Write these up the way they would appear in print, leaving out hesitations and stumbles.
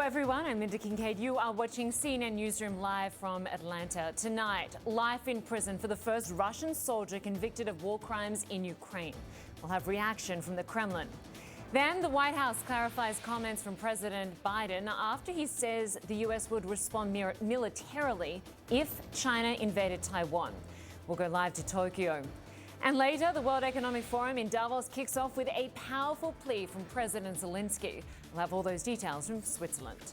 everyone, I'm Lynda Kinkade. You are watching CNN Newsroom live from Atlanta. Tonight, life in prison for the first Russian soldier convicted of war crimes in Ukraine. We'll have reaction from the Kremlin. Then the White House clarifies comments from President Biden after he says the U.S. would respond militarily if China invaded Taiwan. We'll go live to Tokyo. And later, the World Economic Forum in Davos kicks off with a powerful plea from President Zelensky. We'll have all those details from Switzerland.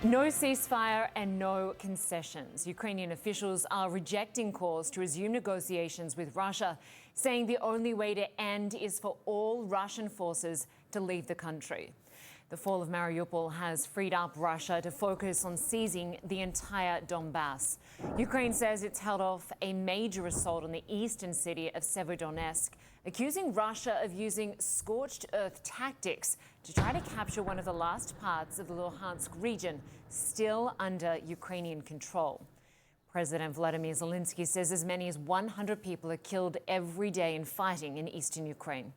No ceasefire and no concessions. Ukrainian officials are rejecting calls to resume negotiations with Russia, saying the only way to end is for all Russian forces to leave the country. The fall of Mariupol has freed up Russia to focus on seizing the entire Donbass. Ukraine says it's held off a major assault on the eastern city of Severodonetsk, accusing Russia of using scorched earth tactics to try to capture one of the last parts of the Luhansk region, still under Ukrainian control. President Volodymyr Zelensky says as many as 100 people are killed every day in fighting in eastern Ukraine.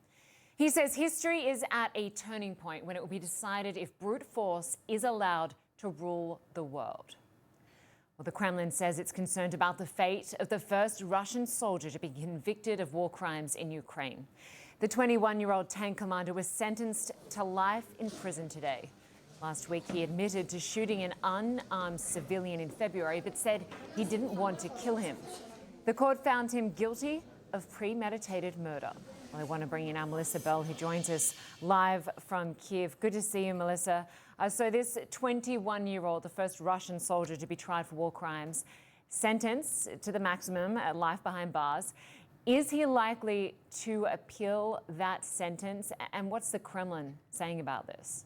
He says history is at a turning point when it will be decided if brute force is allowed to rule the world. Well, the Kremlin says it's concerned about the fate of the first Russian soldier to be convicted of war crimes in Ukraine. The 21-year-old tank commander was sentenced to life in prison today. Last week, he admitted to shooting an unarmed civilian in February, but said he didn't want to kill him. The court found him guilty of premeditated murder. Well, I want to bring in our Melissa Bell, who joins us live from Kiev. Good to see you, Melissa. So this 21-year-old, the first Russian soldier to be tried for war crimes, sentenced to the maximum, life behind bars. Is he likely to appeal that sentence? And what's the Kremlin saying about this?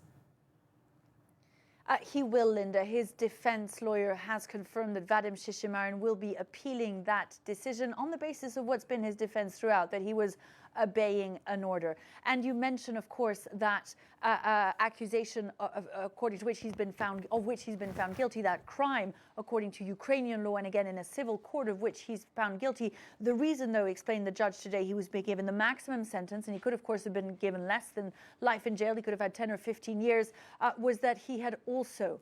He will, Lynda. His defense lawyer has confirmed that Vadim Shishimarin will be appealing that decision on the basis of what's been his defense throughout, that he was obeying an order. And you mentioned, of course, that accusation according to which he's been found, guilty, that crime according to Ukrainian law, and again in a civil court of which he's found guilty. The reason, though, explained the judge today, he was being given the maximum sentence, and he could, of course, have been given less than life in jail. He could have had 10 or 15 years, was that he had also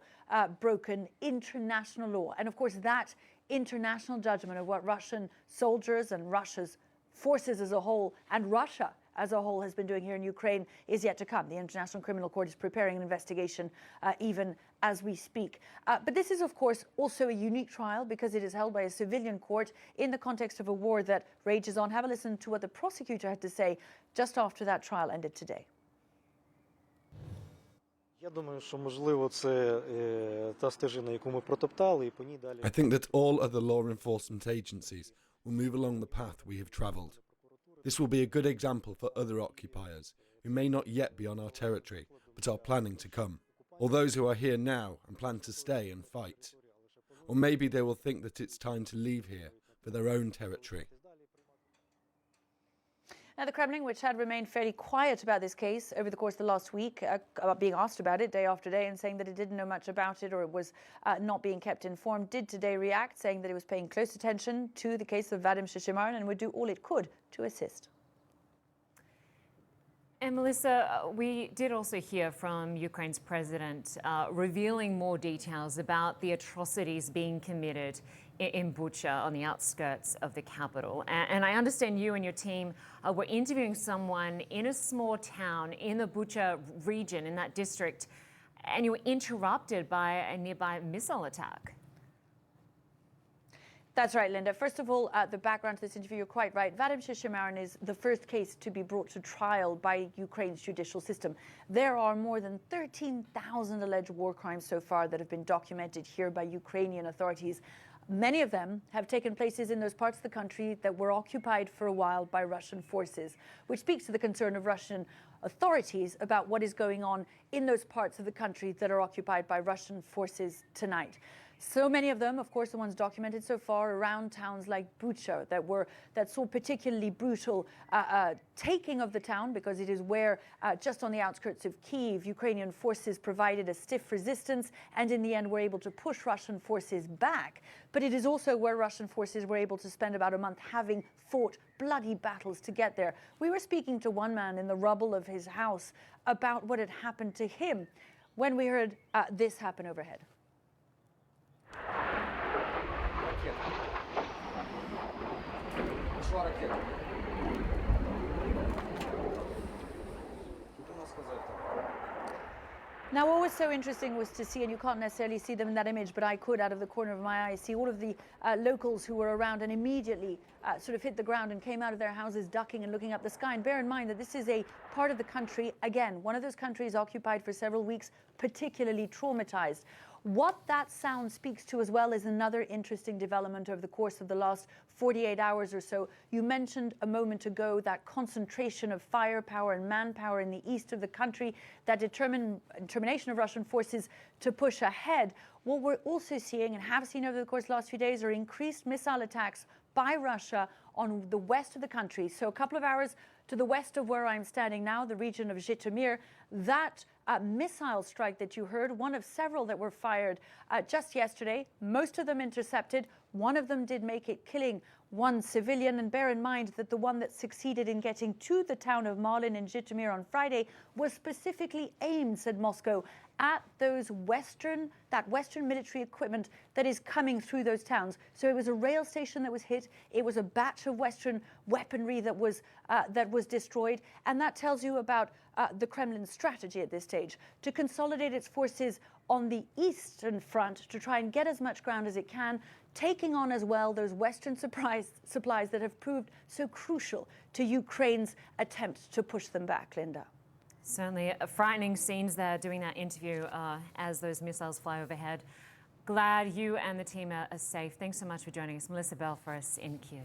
broken international law. And of course, that international judgment of what Russian soldiers and Russia's forces as a whole and Russia as a whole has been doing here in Ukraine is yet to come. The International Criminal Court is preparing an investigation even as we speak. But this is, of course, also a unique trial because it is held by a civilian court in the context of a war that rages on. Have a listen to what the prosecutor had to say just after that trial ended today. I think that all other law enforcement agencies will move along the path we have travelled. This will be a good example for other occupiers who may not yet be on our territory but are planning to come, or those who are here now and plan to stay and fight. Or maybe they will think that it's time to leave here for their own territory. Now, the Kremlin, which had remained fairly quiet about this case over the course of the last week, being asked about it day after day and saying that it didn't know much about it or it was not being kept informed, did today react, saying that it was paying close attention to the case of Vadim Shishimarin and would do all it could to assist. And Melissa, we did also hear from Ukraine's president revealing more details about the atrocities being committed in Bucha on the outskirts of the capital. And I understand you and your team were interviewing someone in a small town in the Bucha region, in that district, and you were interrupted by a nearby missile attack. That's right, Lynda. First of all, the background to this interview, you're quite right. Vadim Shishimarin is the first case to be brought to trial by Ukraine's judicial system. There are more than 13,000 alleged war crimes so far that have been documented here by Ukrainian authorities. Many of them have taken places in those parts of the country that were occupied for a while by Russian forces, which speaks to the concern of Russian authorities about what is going on in those parts of the country that are occupied by Russian forces tonight. So many of them, of course, the ones documented so far around towns like Bucha that saw particularly brutal taking of the town, because it is where, just on the outskirts of Kyiv, Ukrainian forces provided a stiff resistance and in the end were able to push Russian forces back. But it is also where Russian forces were able to spend about a month having fought bloody battles to get there. We were speaking to one man in the rubble of his house about what had happened to him when we heard this happen overhead. Now, what was so interesting was to see, and you can't necessarily see them in that image, but I could, out of the corner of my eye, see all of the locals who were around and immediately sort of hit the ground and came out of their houses ducking and looking up the sky. And bear in mind that this is a part of the country, again, one of those countries occupied for several weeks, particularly traumatized. What that sound speaks to as well is another interesting development over the course of the last 48 hours or so. You mentioned a moment ago concentration of firepower and manpower in the east of the country, that determination of Russian forces to push ahead. What we're also seeing and have seen over the course of the last few days are increased missile attacks by Russia on the west of the country. So a couple of hours to the west of where I'm standing now, the region of Zhytomyr, that missile strike that you heard, one of several that were fired just yesterday, most of them intercepted. One of them did make it, killing one civilian. And bear in mind that the one that succeeded in getting to the town of Marlin in Zhytomyr on Friday was specifically aimed, said Moscow, at that Western military equipment that is coming through those towns. So it was a rail station that was hit. It was a batch of Western weaponry that was destroyed. And that tells you about the Kremlin's strategy at this stage, to consolidate its forces on the eastern front to try and get as much ground as it can, taking on as well those Western supplies that have proved so crucial to Ukraine's attempt to push them back, Lynda. Certainly frightening scenes there doing that interview as those missiles fly overhead. Glad you and the team are safe. Thanks so much for joining us. Melissa Bell for us in Kyiv.